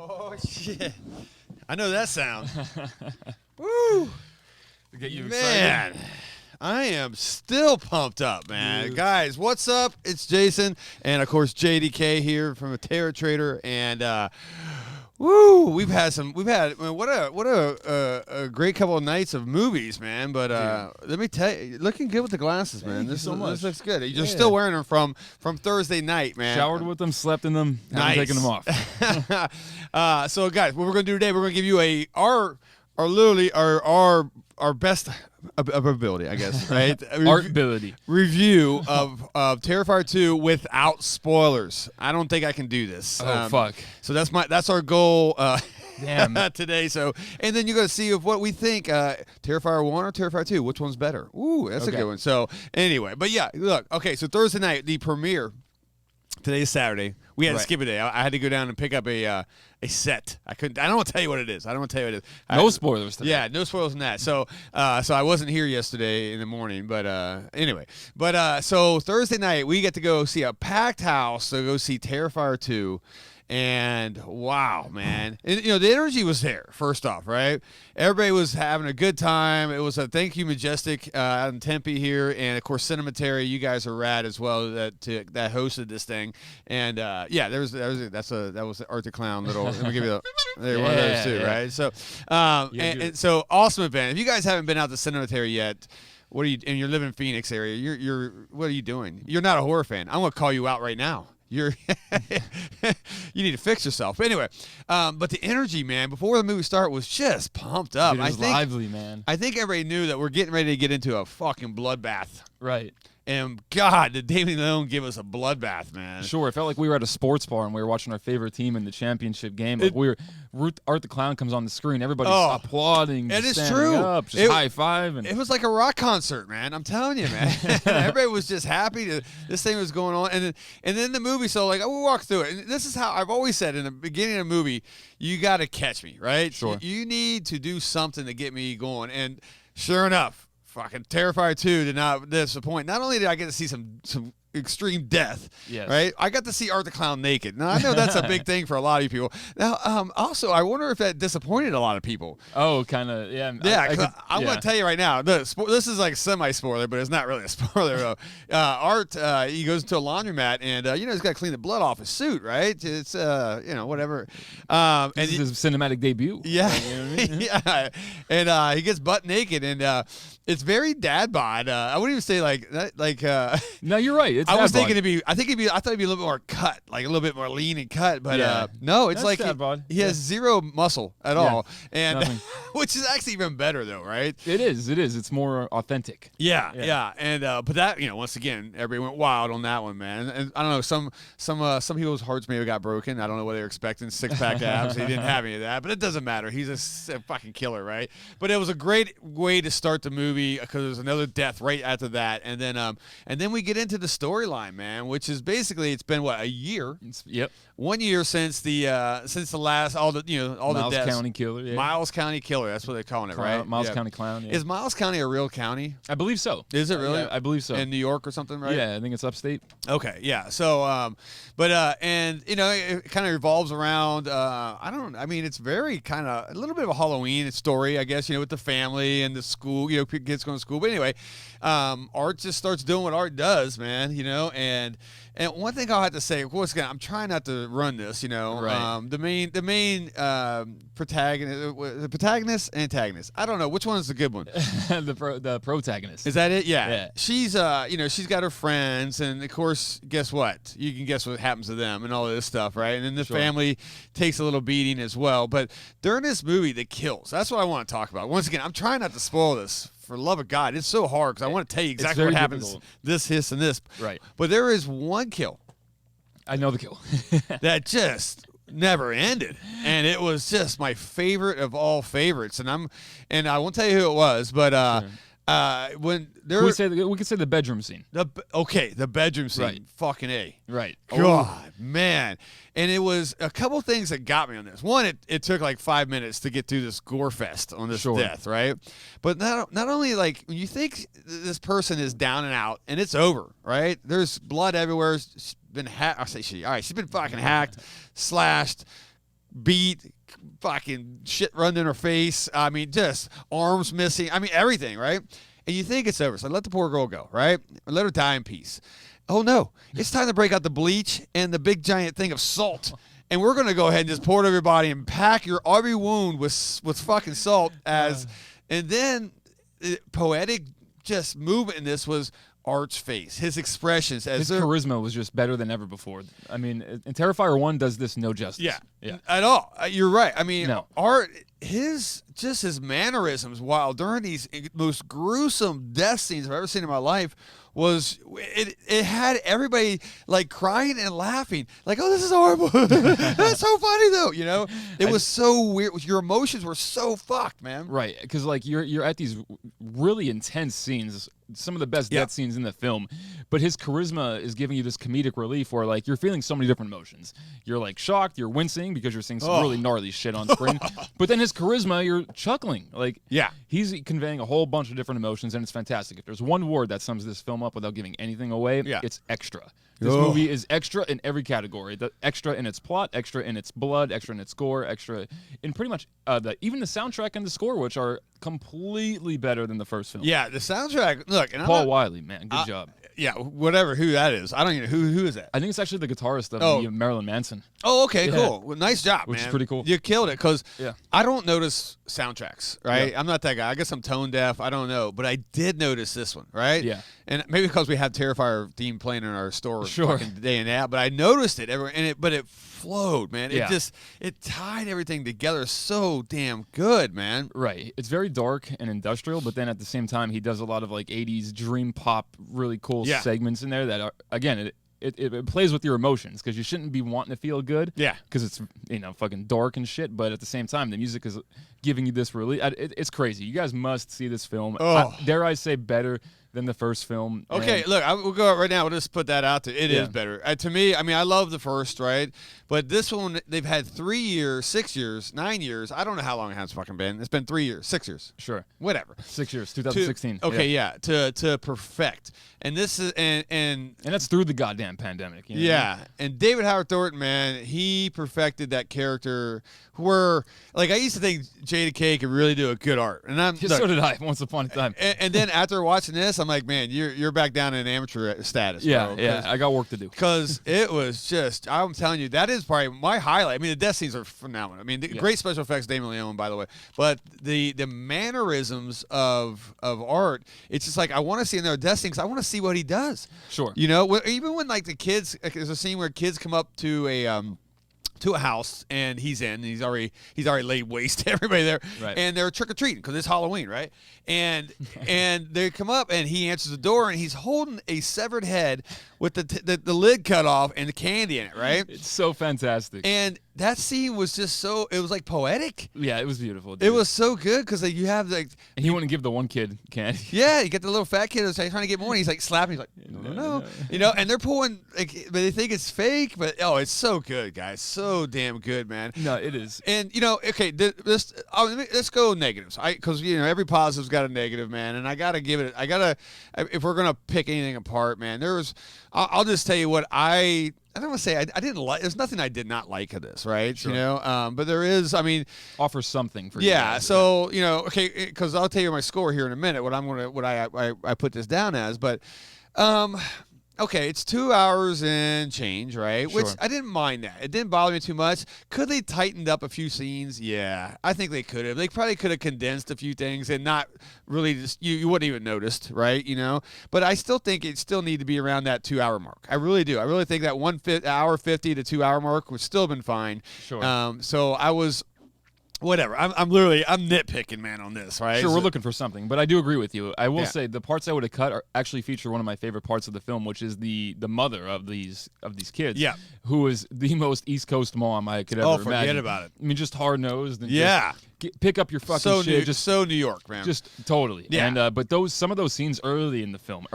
Oh, shit. I know that sound. Woo! To get you Man, excited. I am still pumped up, man. Dude. Guys, what's up? It's Jason, and of course JDK here from a Terror Trader, and we've had man, what a great couple of nights of movies, man. But let me tell you, looking good with the glasses, man. Thank you so much. This looks good. You're still wearing them from Thursday night, man. Showered with them, slept in them, haven't taken them off. So, guys, what we're gonna do today, we're gonna give you our best ability, I guess, right? Art ability. Review of Terrifier 2 without spoilers. I don't think I can do this. Oh, fuck. So that's our goal Damn. today. So, and then you're gonna see of what we think Terrifier 1 or Terrifier 2. Which one's better? Ooh, that's a good one. So anyway, but yeah, look. Okay, so Thursday night, the premiere. Today is Saturday. We had to skip a day. I had to go down and pick up a set. I couldn't. I don't want to tell you what it is. I don't want to tell you what it is. No spoilers today. Yeah, no spoilers in that. So I wasn't here yesterday in the morning, but anyway. But so Thursday night we get to go see a packed house to go see Terrifier 2. And wow, man. And, the energy was there, first off, right? Everybody was having a good time. It was a thank you, Majestic out in Tempe here. And, of course, Cinematary, you guys are rad as well that hosted this thing. And, yeah, that was Art the Clown little. Let me give you one of those too, right? So, and so awesome event. If you guys haven't been out to Cinematary yet, and you're living in Phoenix area, what are you doing? You're not a horror fan. I'm going to call you out right now. You need to fix yourself. But anyway, but the energy, man, before the movie started was just pumped up. Dude, it was lively, man. I think everybody knew that we're getting ready to get into a fucking bloodbath. Right. And God, did Damien Leone give us a bloodbath, man? Sure, it felt like we were at a sports bar and we were watching our favorite team in the championship game. Like Art the Clown comes on the screen, everybody's applauding, it is standing true. up, just high five. And it was like a rock concert, man. I'm telling you, man. Everybody was just happy this thing was going on, and then the movie. So like, we'll walk through it. And this is how I've always said in the beginning of the movie, you got to catch me, right? Sure. You need to do something to get me going, and sure enough. Fucking Terrifier 2 did not disappoint. Not only did I get to see some extreme death, right? I got to see Art the Clown naked. Now, I know that's a big thing for a lot of you people. Now, also, I wonder if that disappointed a lot of people. Oh, kind of, yeah. Yeah, I'm going to tell you right now, this is like semi-spoiler, but it's not really a spoiler, though. Art, he goes into a laundromat, and, he's got to clean the blood off his suit, right? It's, whatever. This is his cinematic debut. Yeah. Right, you know what I mean? Yeah. And he gets butt naked, and it's very dad bod. I wouldn't even say like that. No, you're right. I thought it'd be a little bit more cut, like a little bit more lean and cut. But no, it's like he has zero muscle at all, and which is actually even better though, right? It is. It's more authentic. Yeah. And but that once again, everybody went wild on that one, man. And I don't know, some people's hearts maybe got broken. I don't know what they were expecting, 6-pack abs. He didn't have any of that, but it doesn't matter. He's a fucking killer, right? But it was a great way to start the movie because there's another death right after that, and then we get into the storyline, man, which is basically it's been a year. 1 year since the last all the deaths. Miles County Killer. Yeah. Miles County Killer. That's what they're calling it, right? Miles County Clown. Yeah. Is Miles County a real county? I believe so. Is it really? Yeah, I believe so. In New York or something, right? Yeah, I think it's upstate. Okay, yeah. So, and it kind of revolves around. It's very kind of a little bit of a Halloween story, I guess. With the family and the school. Kids going to school. But anyway, Art just starts doing what Art does, man. And one thing I'll have to say, of course, again, I'm trying not to run this. Right. The main protagonist, antagonist. I don't know which one is the good one. the protagonist. Is that it? Yeah. Yeah. She's she's got her friends, and of course, guess what? You can guess what happens to them and all this stuff, right? And then the family takes a little beating as well. But during this movie, the kills. That's what I want to talk about. Once again, I'm trying not to spoil this. For the love of God, it's so hard because I want to tell you exactly what happens. Difficult. This, and this. Right. But there is one kill. I know the kill. That just never ended, and it was just my favorite of all favorites. And I won't tell you who it was, but when there we could say the bedroom scene. The bedroom scene. Right. Fucking A. Right. God, man. And it was a couple things that got me on this. One, it took like 5 minutes to get through this gore fest on this death, right? But not only like when you think this person is down and out and it's over, right? There's blood everywhere. She's been hacked. I'll say she. All right, she's been fucking hacked, slashed, beat, fucking shit run in her face. I mean, just arms missing. I mean, everything, right? And you think it's over. So let the poor girl go, right? Let her die in peace. Oh, no. It's time to break out the bleach and the big giant thing of salt. And we're going to go ahead and just pour it over your body and pack your every wound with fucking salt. And then poetic just movement in this was Art's face, his expressions. His charisma was just better than ever before. I mean, and Terrifier 1 does this no justice. Yeah. At all. You're right. I mean, no. Art, his mannerisms while during these most gruesome death scenes I've ever seen in my life was it had everybody like crying and laughing, like, oh, this is horrible. That's so funny though, you know. It was so weird. Your emotions were so fucked, man. Right, because like you're at these really intense scenes, some of the best death scenes in the film, but his charisma is giving you this comedic relief where like you're feeling so many different emotions. You're like shocked, you're wincing because you're seeing some really gnarly shit on screen, but then his charisma, you're chuckling. Like, he's conveying a whole bunch of different emotions, and it's fantastic. If there's one word that sums this film up without giving anything away, it's extra. This movie is extra in every category. The extra in its plot, extra in its blood, extra in its gore, extra in pretty much even the soundtrack and the score, which are completely better than the first film. Yeah, the soundtrack. Look, and Paul Wiley, man, good job. Yeah, whatever, who that is. I don't even know. Who is that? I think it's actually the guitarist of Marilyn Manson. Oh, okay, cool. Well, nice job, Which man. is pretty cool. You killed it, because I don't notice soundtracks, right? Yeah. I'm not that guy. I guess I'm tone deaf. I don't know. But I did notice this one, right? Yeah. And maybe because we have Terrifier theme playing in our store fucking day and out, but I noticed it. But it flowed, man. It tied everything together so damn good, man. Right. It's very dark and industrial, but then at the same time, he does a lot of like 80s dream pop, really cool segments in there that are, again, it plays with your emotions, because you shouldn't be wanting to feel good. Yeah. Because it's, fucking dark and shit, but at the same time, the music is giving you this relief. It's crazy. You guys must see this film. Dare I say better than the first film. Okay, look, we'll go out right now. We'll just put that out there. It is better. To me, I mean, I love the first, right? But this one, they've had 3 years, 6 years, 9 years. I don't know how long it has fucking been. It's been 3 years, 6 years. Sure. Whatever. 6 years, 2016. To perfect. And this is, and that's through the goddamn pandemic. You know yeah. what I mean? And David Howard Thornton, man, he perfected that character where, like, I used to think Jada K could really do a good art. And so did I once upon a time. And then after watching this, I'm like, man, you're back down in amateur status. Yeah, bro, I got work to do. Because it was just, I'm telling you, that is probably my highlight. I mean, the death scenes are phenomenal. I mean, great special effects, Damon Leone, by the way. But the mannerisms of Art, it's just like, I want to see in their death scenes. I want to see what he does. Sure. You know, even when like the kids, like, there's a scene where kids come up to a house, and he's already laid waste to everybody there, right. And they're trick or treating because it's Halloween, right? And they come up, and he answers the door, and he's holding a severed head with the lid cut off and the candy in it, right? It's so fantastic. And that scene was just it was like poetic. Yeah, it was beautiful. Dude. It was so good because like you have like, and he wouldn't give the one kid candy. Yeah, you get the little fat kid that's trying to get more, and he's like slapping. He's like, no. You know, and they're pulling like, but they think it's fake, but it's so good, guys, so damn good, man. No, it is. And okay, let's go negatives. Because every positive's got a negative, man, and I gotta give it. If we're gonna pick anything apart, man, I'll just tell you what I don't want to say I didn't like. There's nothing I did not like of this, right? Sure. But there is. I mean, offer something for you. Yeah. So okay, because I'll tell you my score here in a minute. What I put this down as, but okay, it's 2 hours and change, right? Sure. Which I didn't mind that. It didn't bother me too much. Could they tightened up a few scenes? Yeah, I think they could have. They probably could have condensed a few things and not really just you wouldn't even noticed, right? But I still think it still need to be around that 2 hour mark. I really do. I really think that 1 hour 50 to 2 hour mark would still been fine. Sure. So I was. Whatever. I'm nitpicking, man, on this, right? Sure, we're looking for something, but I do agree with you. I will say the parts I would have cut actually feature one of my favorite parts of the film, which is the mother of these kids. Yeah. Who is the most East Coast mom I could ever imagine. Forget about it. I mean, just hard nosed and pick up your fucking shit. Just so New York, man. Just totally. Yeah. And but some of those scenes early in the film,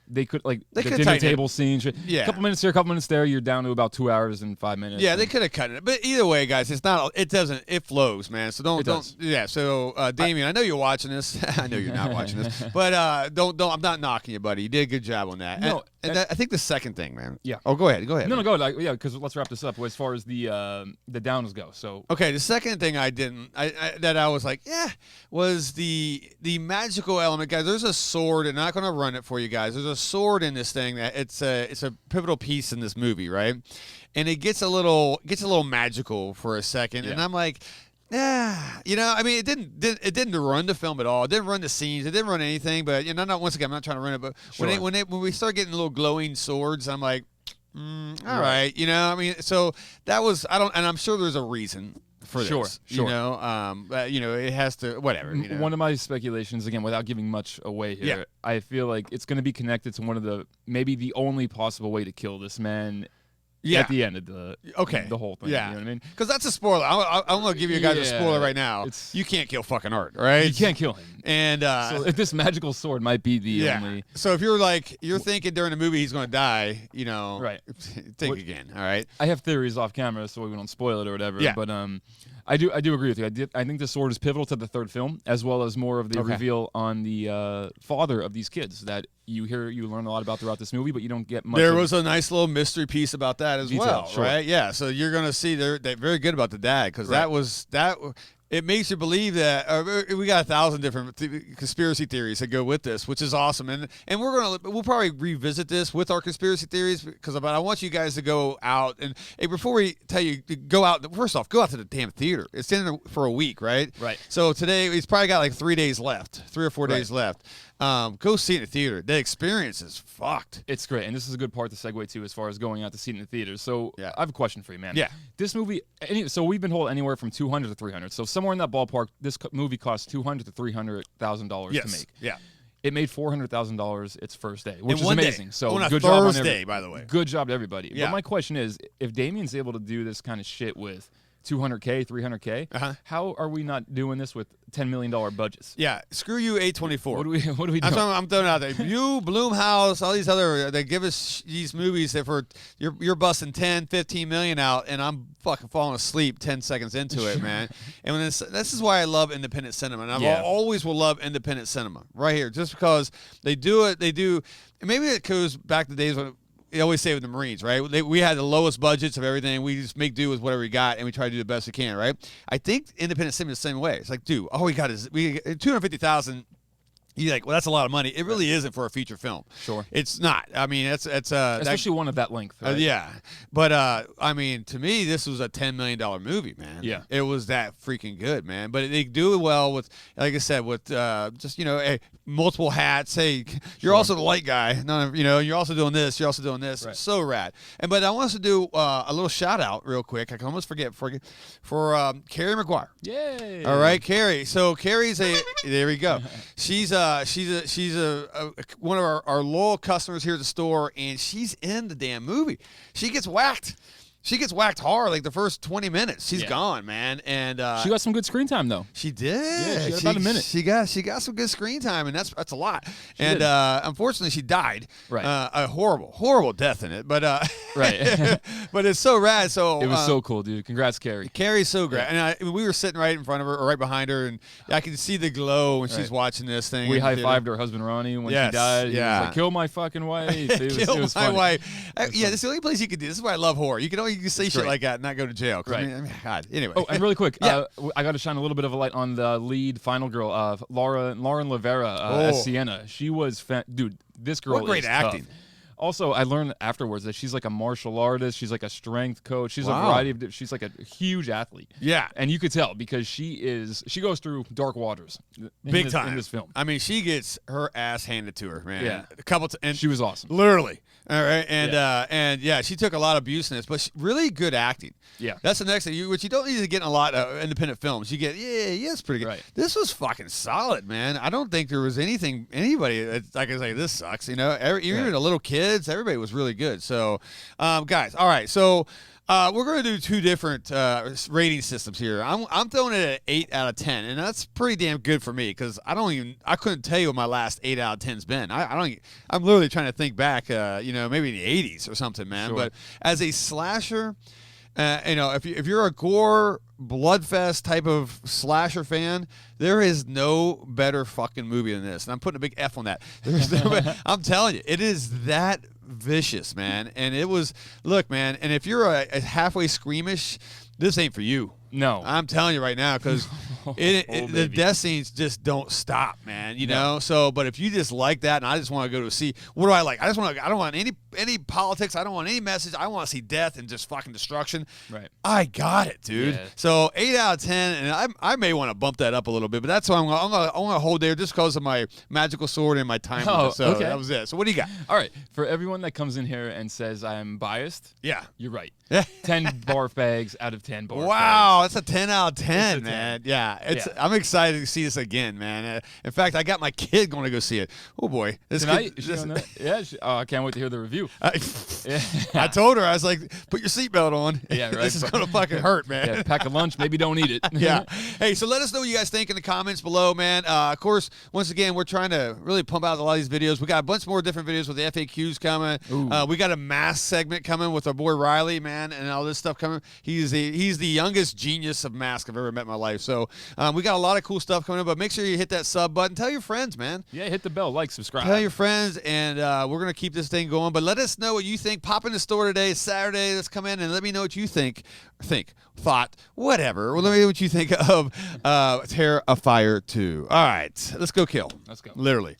they could the could dinner table scene. Yeah. A couple minutes here, a couple minutes there. You're down to about 2 hours and 5 minutes. Yeah, they could have cut it, but either way, guys, it's not. It doesn't. It flows, man. So don't. Yeah. So, Damien, I know you're watching this. I know you're not watching this, but don't. I'm not knocking you, buddy. You did a good job on that. No, I think the second thing, man. Yeah. Oh, go ahead. No, man. go ahead. Yeah, because let's wrap this up as far as the downs go. So okay, the second thing that I was like, was the magical element, guys. There's a sword, and I'm not going to run it for you guys. There's a sword in this thing that it's a pivotal piece in this movie, right? And it gets a little magical for a second, and I'm like. Yeah, I mean, it didn't run the film at all. It didn't run the scenes. It didn't run anything. But not once again, I'm not trying to run it. But when we start getting little glowing swords, I'm like, all right. I mean, so that was and I'm sure there's a reason for this. Sure. But it has to whatever. One of my speculations, again, without giving much away here, I feel like it's going to be connected to one of maybe the only possible way to kill this man. At the end of the whole thing. Yeah. You know what I mean? Because that's a spoiler. I'm going to give you guys a spoiler right now. You can't kill fucking Art, right? You can't kill him. And so if this magical sword might be the only. So if you're thinking during the movie he's going to die, right. Think again, all right? I have theories off camera so we don't spoil it or whatever. Yeah. But I do agree with you. I think the sword is pivotal to the third film, as well as more of the reveal on the father of these kids that you learn a lot about throughout this movie, but you don't get much. There was a nice little mystery piece about that as well, sure. right? Yeah. So you're going to see they're very good about the dad because that. It makes you believe that we got 1,000 different conspiracy theories that go with this, which is awesome. And we'll probably revisit this with our conspiracy theories but I want you guys to go out and before we tell you to go out. First off, go out to the damn theater. It's in there for a week, right? Right. So today he's probably got like 3 days left, 3 or 4 days left. Go see it in the theater. The experience is fucked. It's great, and this is a good part to segue to as far as going out to see it in the theaters. So I have a question for you, man. Yeah. This movie, so we've been told anywhere from $200 to $300. So somewhere in that ballpark, this movie cost $200,000 to $300,000 to make. Yeah. It made $400,000 its first day, which is one amazing. Day. So on a good Thursday, job by the way. Good job to everybody. Yeah. But my question is, if Damien's able to do this kind of shit with $200K, $300K, how are we not doing this with $10 million budgets? Yeah, screw you, A24. What do we doing? I'm throwing it out there. You, Blumhouse, all these other, they give us these movies that you're busting 10, 15 million out, and I'm fucking falling asleep 10 seconds into it, man. And when this is why I love independent cinema, and I always will love independent cinema right here, just because they do it. Maybe it goes back to the days when. They always say with the Marines, right? We had the lowest budgets of everything. We just make do with whatever we got, and we try to do the best we can, right? I think independent cinema is the same way. It's like, dude, all we got is $250,000. You're like, well, that's a lot of money. It really isn't for a feature film. Sure, it's not. I mean, it's especially one of that length. Right? Yeah, but I mean, to me, this was a $10 million movie, man. Yeah, it was that freaking good, man. But they do it well with, like I said, with just multiple hats. Hey, you're also the light guy. You're also doing this. You're also doing this. Right. So rad. But I want us to do a little shout out real quick. I can almost forget for Carrie McGuire. Yay! All right, Carrie. So Carrie's there we go. She's one of our loyal customers here at the store, and she's in the damn movie. She gets whacked. She gets whacked hard like the first 20 minutes. She's gone, man. And she got some good screen time though. She did. Yeah, she got about a minute. She got some good screen time, and that's a lot. And unfortunately, she died. Right. A horrible death in it. But right. but it's so rad. So it was so cool, dude. Congrats, Carrie. Carrie's so great. And we were sitting right in front of her, or right behind her, and I could see the glow when she's watching this thing. We high-fived her husband Ronnie when she died. Yeah. He was like, kill my fucking wife. It was my funny. wife. Yeah, this is the only place you could do. This is why I love horror. You can say shit like that and not go to jail. Right. I mean, God. Anyway. Oh, and really quick, I got to shine a little bit of a light on the lead final girl, Lauren Lavera as Sienna. She was, dude, this girl what great is acting. Tough. Also, I learned afterwards that she's like a martial artist. She's like a strength coach. She's a variety of. She's like a huge athlete. Yeah, and you could tell because she goes through dark waters. Big time in this film. I mean, she gets her ass handed to her, man. Yeah, a couple. And she was awesome. Literally. All right, and she took a lot of abuse in this, but really good acting. Yeah, that's the next thing. Which you don't need to get in a lot of independent films. You get it's pretty good. Right. This was fucking solid, man. I don't think there was anybody that's like I say this sucks. Even the little kids, everybody was really good. So, guys, all right, so. We're going to do two different rating systems here. I'm throwing it at 8 out of 10, and that's pretty damn good for me because I couldn't tell you what my last 8 out of 10's been. I'm literally trying to think back, maybe in the 80s or something, man. Sure. But as a slasher, if you're a gore bloodfest type of slasher fan, there is no better fucking movie than this, and I'm putting a big F on that. I'm telling you, it is that vicious, man. And it was, look, man, and if you're a halfway squeamish, this ain't for you. No. I'm telling you right now, because the death scenes just don't stop, man. You know. So, but if you just like that, and I just want to go to see, what do I like? I don't want any politics. I don't want any message. I want to see death and just fucking destruction. Right. I got it, dude. Yeah. So 8 out of 10, and I may want to bump that up a little bit, but that's why I'm gonna hold there just because of my magical sword and my time. So okay. that was it. So what do you got? All right. For everyone that comes in here and says I'm biased, Yeah, you're right. 10 barf bags out of 10 barf bags. Wow, that's a 10 out of 10, man. 10. Yeah, I'm excited to see this again, man. In fact, I got my kid going to go see it. Oh boy, Tonight? Yeah. I can't wait to hear the review. I told her, I was like, put your seatbelt on. Yeah, right. This is gonna fucking hurt, man. Yeah, pack a lunch, maybe don't eat it. Yeah. Hey, so let us know what you guys think in the comments below, man. Of course, once again, we're trying to really pump out a lot of these videos. We got a bunch more different videos with the FAQs coming. We got a mask segment coming with our boy Riley, man, and all this stuff coming. He's the youngest genius of mask I've ever met in my life. So we got a lot of cool stuff coming up, but make sure you hit that sub button. Tell your friends, man. Yeah, hit the bell, like, subscribe. Tell your friends, and we're going to keep this thing going. But let us know what you think. Pop in the store today. It's Saturday. Let's come in and let me know what you thought, whatever. Well, let me know what you think of Terrifier 2. All right, let's go kill. Let's go. Literally.